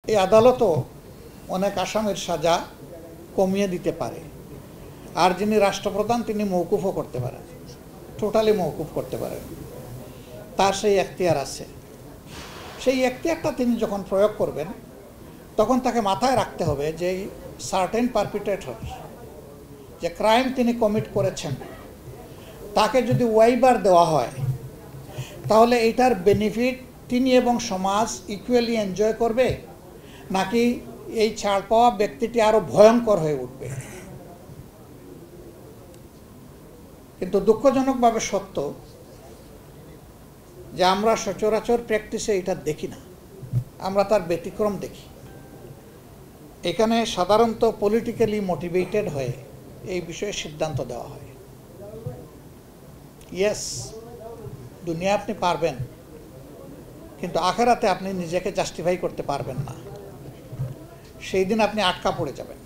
এই আদালতও অনেক আসামির সাজা কমিয়ে দিতে পারে। আর যিনি রাষ্ট্রপ্রধান তিনি মওকুফও করতে পারেন, টোটালি মওকুফ করতে পারেন, তার সেই এখতিয়ার আছে। সেই এখতিয়ারটা তিনি যখন প্রয়োগ করবেন তখন তাকে মাথায় রাখতে হবে যে সার্টেন পারপিট্রেটর যে ক্রাইম তিনি কমিট করেছেন তাকে যদি ওয়াইবার দেওয়া হয় তাহলে এইটার বেনিফিট তিনি এবং সমাজ ইকুয়ালি এনজয় করবে, নাকি এই ছাড় পাওয়া ব্যক্তিটি আরও ভয়ঙ্কর হয়ে উঠবে। কিন্তু দুঃখজনকভাবে সত্য যে আমরা সচরাচর প্র্যাকটিসে এটা দেখি না, আমরা তার ব্যতিক্রম দেখি। এখানে সাধারণত পলিটিক্যালি মোটিভেটেড হয়ে এই বিষয়ে সিদ্ধান্ত দেওয়া হয়। ইয়েস, দুনিয়া আপনি পারবেন, কিন্তু আখেরাতে আপনি নিজেকে জাস্টিফাই করতে পারবেন না, সেই দিন আপনি আটকা পড়ে যাবেন।